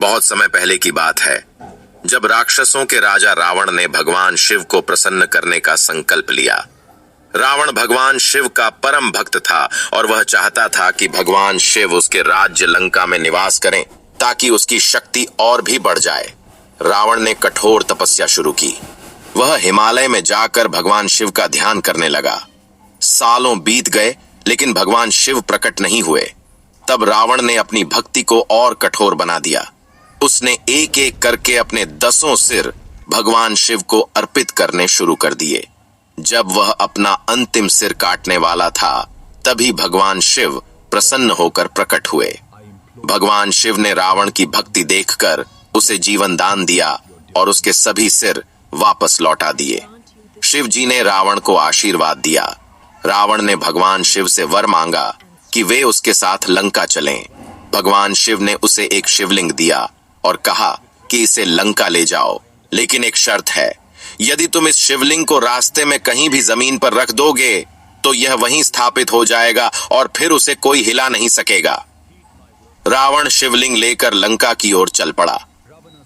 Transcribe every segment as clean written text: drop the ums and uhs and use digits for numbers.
बहुत समय पहले की बात है, जब राक्षसों के राजा रावण ने भगवान शिव को प्रसन्न करने का संकल्प लिया। रावण भगवान शिव का परम भक्त था और वह चाहता था कि भगवान शिव उसके राज्य लंका में निवास करें ताकि उसकी शक्ति और भी बढ़ जाए। रावण ने कठोर तपस्या शुरू की। वह हिमालय में जाकर भगवान शिव का ध्यान करने लगा। सालों बीत गए लेकिन भगवान शिव प्रकट नहीं हुए। तब रावण ने अपनी भक्ति को और कठोर बना दिया। उसने एक एक करके अपने 10 सिर भगवान शिव को अर्पित करने शुरू कर दिए। जब वह अपना अंतिम सिर काटने वाला था, तभी भगवान शिव प्रसन्न होकर प्रकट हुए। भगवान शिव ने रावण की भक्ति देखकर उसे जीवन दान दिया और उसके सभी सिर वापस लौटा दिए। शिव जी ने रावण को आशीर्वाद दिया। रावण ने भगवान शिव से वर मांगा कि वे उसके साथ लंका चलें। भगवान शिव ने उसे एक शिवलिंग दिया और कहा कि इसे लंका ले जाओ, लेकिन एक शर्त है, यदि तुम इस शिवलिंग को रास्ते में कहीं भी जमीन पर रख दोगे तो यह वहीं स्थापित हो जाएगा और फिर उसे कोई हिला नहीं सकेगा। रावण शिवलिंग लेकर लंका की ओर चल पड़ा।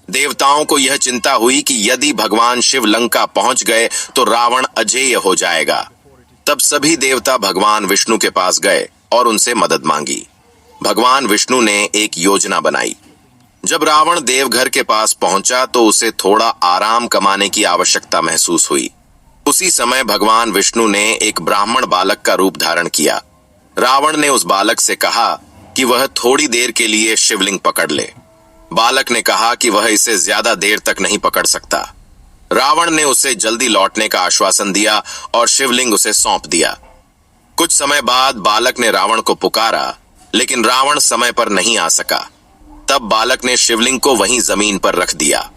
देवताओं को यह चिंता हुई कि यदि भगवान शिव लंका पहुंच गए तो रावण अजेय हो जाएगा। तब सभी देवता भगवान विष्णु के पास गए और उनसे मदद मांगी। भगवान विष्णु ने एक योजना बनाई। जब रावण देवघर के पास पहुंचा तो उसे थोड़ा आराम कमाने की आवश्यकता महसूस हुई। उसी समय भगवान विष्णु ने एक ब्राह्मण बालक का रूप धारण किया। रावण ने उस बालक से कहा कि वह थोड़ी देर के लिए शिवलिंग पकड़ ले। बालक ने कहा कि वह इसे ज्यादा देर तक नहीं पकड़ सकता। रावण ने उसे जल्दी लौटने का आश्वासन दिया और शिवलिंग उसे सौंप दिया। कुछ समय बाद बालक ने रावण को पुकारा, लेकिन रावण समय पर नहीं आ सका। तब बालक ने शिवलिंग को वहीं जमीन पर रख दिया।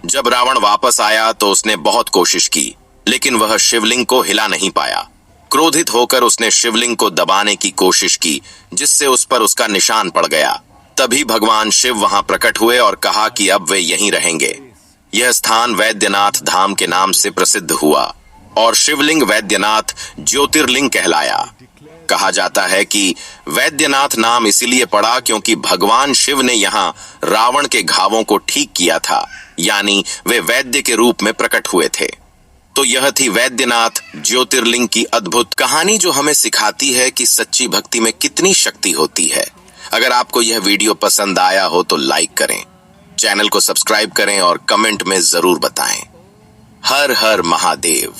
जब रावण वापस आया तो उसने बहुत कोशिश की, लेकिन वह शिवलिंग को हिला नहीं पाया। क्रोधित होकर उसने शिवलिंग को दबाने की कोशिश की, जिससे उस पर उसका निशान पड़ गया। तभी भगवान शिव वहां प्रकट हुए और कहा कि अब वे यहीं रहेंगे। यह स्थान वैद्यनाथ धाम के नाम से प्रसिद्ध हुआ और शिवलिंग वैद्यनाथ ज्योतिर्लिंग कहलाया। कहा जाता है कि वैद्यनाथ नाम इसीलिए पड़ा क्योंकि भगवान शिव ने यहाँ रावण के घावों को ठीक किया था, यानी वे वैद्य के रूप में प्रकट हुए थे। तो यह थी वैद्यनाथ ज्योतिर्लिंग की अद्भुत कहानी, जो हमें सिखाती है कि सच्ची भक्ति में कितनी शक्ति होती है। अगर आपको यह वीडियो पसंद आया हो तो लाइक करें, चैनल को सब्सक्राइब करें और कमेंट में जरूर बताएं। हर हर महादेव।